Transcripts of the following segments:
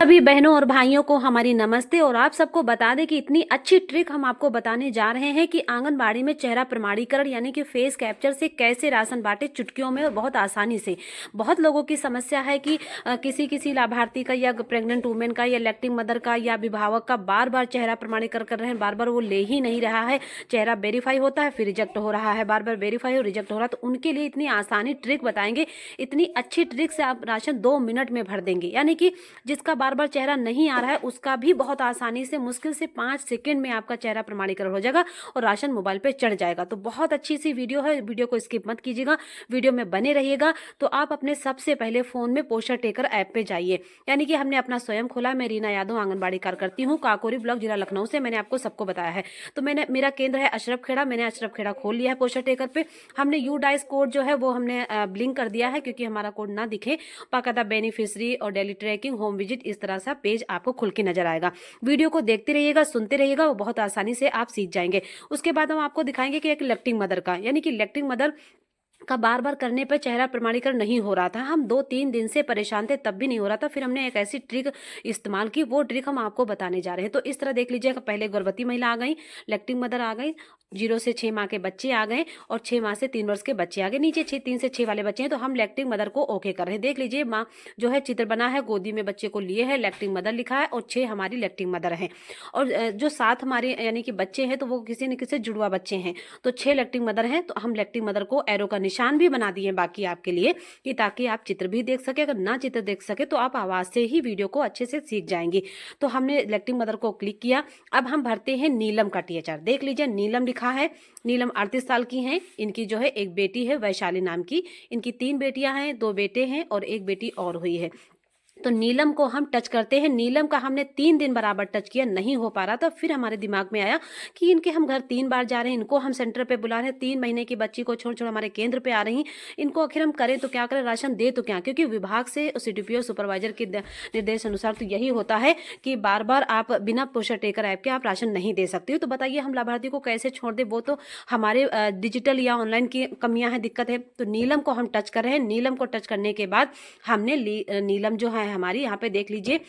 सभी बहनों और भाइयों को हमारी नमस्ते। और आप सबको बता दें कि इतनी अच्छी ट्रिक हम आपको बताने जा रहे हैं कि आंगनबाड़ी में चेहरा प्रमाणीकरण यानी कि फेस कैप्चर से कैसे राशन बांटे चुटकियों में और बहुत आसानी से। बहुत लोगों की समस्या है कि किसी किसी लाभार्थी का या प्रेग्नेंट वुमेन का या लैक्टिंग मदर का या अभिभावक का बार बार चेहरा प्रमाणीकरण कर रहे हैं, बार बार वो ले ही नहीं रहा है। चेहरा वेरीफाई होता है फिर रिजेक्ट हो रहा है, बार बार वेरीफाई और रिजेक्ट हो रहा है। तो उनके लिए इतनी आसानी ट्रिक बताएंगे, इतनी अच्छी ट्रिक से आप राशन 2 मिनट में भर देंगे। यानी कि जिसका बार बार चेहरा नहीं आ रहा है उसका भी बहुत आसानी से, मुश्किल से 5 सेकंड में आपका चेहरा प्रमाणीकरण हो जाएगा और राशन मोबाइल पे चढ़ जाएगा। तो बहुत अच्छी सी वीडियो है, वीडियो को स्किप मत कीजिएगा, वीडियो में बने रहिएगा। तो आप अपने सबसे पहले फोन में पोस्टर टेकर ऐप पे जाइए। यानी कि हमने अपना स्वयं खोला। मैं रीना यादव आंगनबाड़ी कार्यकर्ती हूँ, काकोरी ब्लॉक, जिला लखनऊ से। मैंने आपको सबको बताया है। तो मेरा केंद्र है अशरफ खेड़ा। मैंने अशरफ खेड़ा खोल लिया है पोस्टर टेकर पे। हमने यू डाइस कोड जो है वो हमने ब्लिंक कर दिया है क्योंकि हमारा कोड ना दिखे। बाकायदा बेनिफिशियरी और डेली ट्रैकिंग, होम विजिट, इस तरह सा पेज आपको खुल के नजर आएगा। वीडियो को देखते रहिएगा, सुनते रहिएगा, वो बहुत आसानी से आप सीख जाएंगे। उसके बाद हम आपको दिखाएंगे कि एक लैक्टिंग मदर का, यानी कि लैक्टिंग मदर का बार बार करने पर चेहरा प्रमाणीकरण नहीं हो रहा था। हम 2-3 दिन से परेशान थे तब भी नहीं हो रहा था। फिर हमने एक ऐसी ट्रिक इस्तेमाल की, वो ट्रिक हम आपको बताने जा रहे हैं। तो इस तरह देख लीजिएगा, पहले गर्भवती महिला आ गई, लैक्टिंग मदर आ गई, 0 से 6 माह के बच्चे आ गए और 6 माह से 3 वर्ष के बच्चे आ गए। नीचे 3 से 6 वाले बच्चे हैं। तो हम लैक्टिंग मदर को ओके कर रहे हैं। देख लीजिए, माँ जो है चित्र बना है, गोदी में बच्चे को लिए है, लैक्टिंग मदर लिखा है और 6 हमारी लैक्टिंग मदर हैं। और जो 7 हमारे यानी कि बच्चे हैं तो वो किसी न किसी जुड़वा बच्चे हैं। तो 6 लैक्टिंग मदर हैं। तो हम लैक्टिंग मदर को एरो का निशान भी बना दिए बाकी आपके लिए, कि ताकि आप चित्र भी देख सके। अगर ना चित्र देख सके तो आप आवाज से ही वीडियो को अच्छे से सीख जाएंगे। तो हमने लैक्टिंग मदर को क्लिक किया। अब हम भरते हैं नीलम का टीएचआर। देख लीजिए, नीलम लिखा है। नीलम 38 साल की हैं। इनकी जो है एक बेटी है वैशाली नाम की। इनकी 3 बेटियां हैं, 2 बेटे हैं और एक बेटी और हुई है। तो नीलम को हम टच करते हैं। नीलम का हमने 3 दिन बराबर टच किया, नहीं हो पा रहा था। फिर हमारे दिमाग में आया कि इनके हम घर 3 बार जा रहे हैं, इनको हम सेंटर पे बुला रहे हैं, 3 महीने की बच्ची को छोड़ छोड़ हमारे केंद्र पे आ रही हैं। इनको आखिर हम करें तो क्या करें, राशन दे तो क्या। क्योंकि विभाग से सीडीपीओ सुपरवाइजर के निर्देश अनुसार तो यही होता है कि बार बार आप बिना पोस्टर टेकर ऐप के आप राशन नहीं दे सकते हो। तो बताइए हम लाभार्थी को कैसे छोड़ दे। वो तो हमारे डिजिटल या ऑनलाइन की कमियां हैं, दिक्कत है। तो नीलम को हम टच कर रहे हैं। नीलम को टच करने के बाद हमने नीलम जो है हमारी, यहाँ पे देख लीजिए,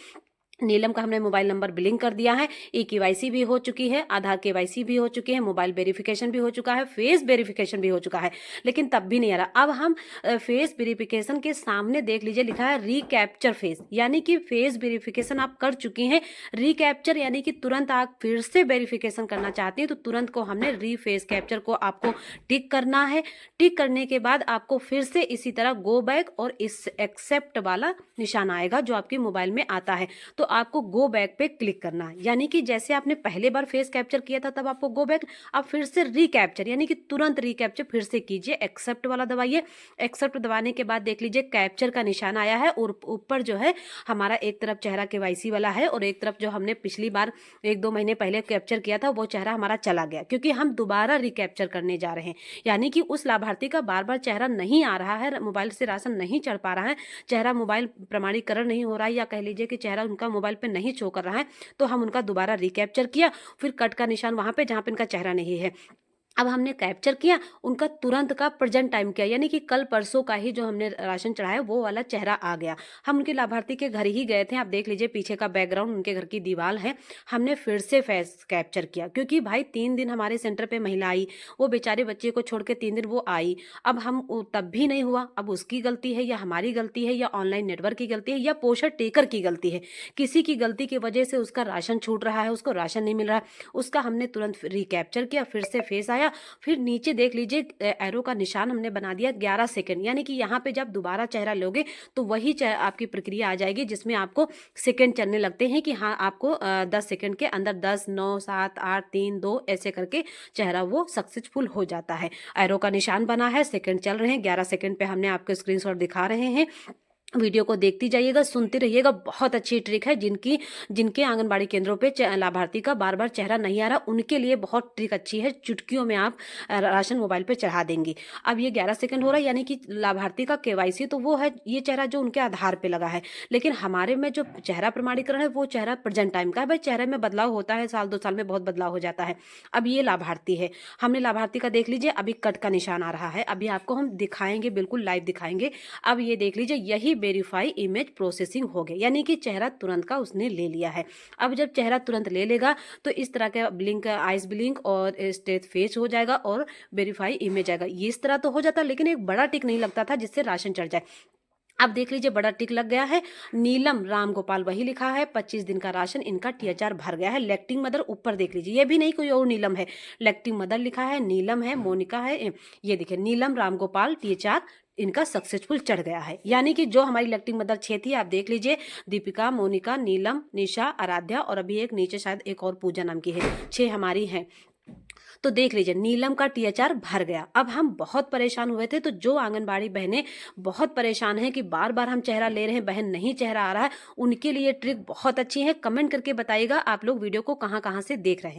नीलम का हमने मोबाइल नंबर ब्लिंक कर दिया है। केवाईसी भी हो चुकी है, आधार केवाईसी भी हो चुकी है, मोबाइल वेरिफिकेशन भी हो चुका है, फेस वेरिफिकेशन भी हो चुका है, लेकिन तब भी नहीं आ रहा। अब हम फेस वेरिफिकेशन के सामने देख लीजिए लिखा है रिकैप्चर फेस, यानी कि फेस वेरिफिकेशन आप कर चुकी हैं। रिकैप्चर यानी कि तुरंत आप फिर से वेरिफिकेशन करना चाहती हैं तो तुरंत को हमने री फेस कैप्चर को आपको टिक करना है। टिक करने के बाद आपको फिर से इसी तरह गो बैक और इस एक्सेप्ट वाला निशान आएगा जो आपके मोबाइल में आता है। तो आपको गो बैक पे क्लिक करना है। यानी कि जैसे आपने पहले बार फेस कैप्चर किया था तब आपको गो बैक, आप फिर से रिकैप्चर यानी कि तुरंत रिकैप्चर फिर से कीजिए। एक्सेप्ट वाला दबाइए। एक्सेप्ट दबाने के बाद देख लीजिए कैप्चर का निशान आया है और ऊपर जो है हमारा एक तरफ चेहरा केवाईसी वाला है और एक तरफ जो हमने पिछली बार 1-2 महीने पहले कैप्चर किया था वो चेहरा हमारा चला गया, क्योंकि हम दोबारा रिकैप्चर करने जा रहे हैं। यानी कि उस लाभार्थी का बार बार चेहरा नहीं आ रहा है, मोबाइल से राशन नहीं चढ़ पा रहा है, चेहरा मोबाइल प्रमाणीकरण नहीं हो रहा है, या कह लीजिए कि चेहरा उनका मोबाइल पे नहीं शो कर रहा है। तो हम उनका दोबारा रिकैप्चर किया, फिर कट का निशान वहां पे जहां पे इनका चेहरा नहीं है। अब हमने कैप्चर किया, उनका तुरंत का प्रेजेंट टाइम किया, यानी कि कल परसों का ही जो हमने राशन चढ़ाया वो वाला चेहरा आ गया। हम उनके लाभार्थी के घर ही गए थे। आप देख लीजिए पीछे का बैकग्राउंड उनके घर की दीवार है। हमने फिर से फेस कैप्चर किया, क्योंकि भाई 3 दिन हमारे सेंटर पे महिला आई, वो बेचारे बच्चे को छोड़ के 3 दिन वो आई। अब हम तब भी नहीं हुआ। अब उसकी गलती है या हमारी गलती है या ऑनलाइन नेटवर्क की गलती है या पोस्टर टेकर की गलती है, किसी की गलती की वजह से उसका राशन छूट रहा है, उसको राशन नहीं मिल रहा है। उसका हमने तुरंत रिकैप्चर किया, फिर से फेस आया, फिर नीचे देख लीजिए एरो का निशान हमने बना दिया 11 सेकंड, यानी कि यहाँ पे जब दोबारा चेहरा लोगे तो वही आपकी प्रक्रिया आ जाएगी जिसमें आपको सेकंड चलने लगते हैं कि हाँ आपको 10 सेकंड के अंदर 10, 9, 7, 8, 3, 2 ऐसे करके चेहरा वो सक्सेसफुल हो जाता है। एरो का निशान बना है, सेकंड चल रहे हैं, 11 सेकंड पे हमने आपको स्क्रीनशॉट दिखा रहे हैं। वीडियो को देखती जाइएगा, सुनते रहिएगा। बहुत अच्छी ट्रिक है। जिनके आंगनबाड़ी केंद्रों पे लाभार्थी का बार बार चेहरा नहीं आ रहा उनके लिए बहुत ट्रिक अच्छी है। चुटकियों में आप राशन मोबाइल पे चढ़ा देंगी। अब ये 11 सेकंड हो रहा है, यानी कि लाभार्थी का केवाईसी तो वो है, ये चेहरा जो उनके आधार पे लगा है, लेकिन हमारे में जो चेहरा प्रमाणीकरण है वो चेहरा प्रेजेंट टाइम का है। भाई चेहरे में बदलाव होता है, साल 2 साल में बहुत बदलाव हो जाता है। अब ये लाभार्थी है, हमने लाभार्थी का देख लीजिए, अभी कट का निशान आ रहा है, अभी आपको हम दिखाएंगे, बिल्कुल लाइव दिखाएंगे। अब ये देख लीजिए, यही वेरीफाई इमेज प्रोसेसिंग हो गया, यानी कि चेहरा तुरंत का उसने ले लिया है। अब जब चेहरा तुरंत ले लेगा तो इस तरह का ब्लिंक, आइस ब्लिंक और स्ट्रेट फेस हो जाएगा और वेरीफाई इमेज आएगा। ये इस तरह तो हो जाता, लेकिन एक बड़ा टिक नहीं लगता था जिससे राशन चढ़ जाए। अब देख लीजिए बड़ा टिक लग गया है। नीलम राम गोपाल वही लिखा है, 25 दिन का राशन इनका टीएचआर भर गया है। लेक्टिंग मदर ऊपर देख लीजिए, ये भी नहीं कोई और नीलम है, लेक्टिंग मदर लिखा है, नीलम है, मोनिका है। ये देखिए नीलम राम गोपाल टीएचआर इनका सक्सेसफुल चढ़ गया है। यानी कि जो हमारी इलेक्टिंग मदर 6 थी, आप देख लीजिए, दीपिका, मोनिका, नीलम, निशा, आराध्या और अभी एक नीचे शायद एक और पूजा नाम की है, 6 हमारी हैं। तो देख लीजिए नीलम का टीएचआर भर गया। अब हम बहुत परेशान हुए थे, तो जो आंगनबाड़ी बहनें बहुत परेशान हैं कि बार बार हम चेहरा ले रहे हैं, बहन नहीं चेहरा आ रहा है, उनके लिए ट्रिक बहुत अच्छी है। कमेंट करके बताइएगा आप लोग वीडियो को कहाँ कहाँ से देख रहे हैं।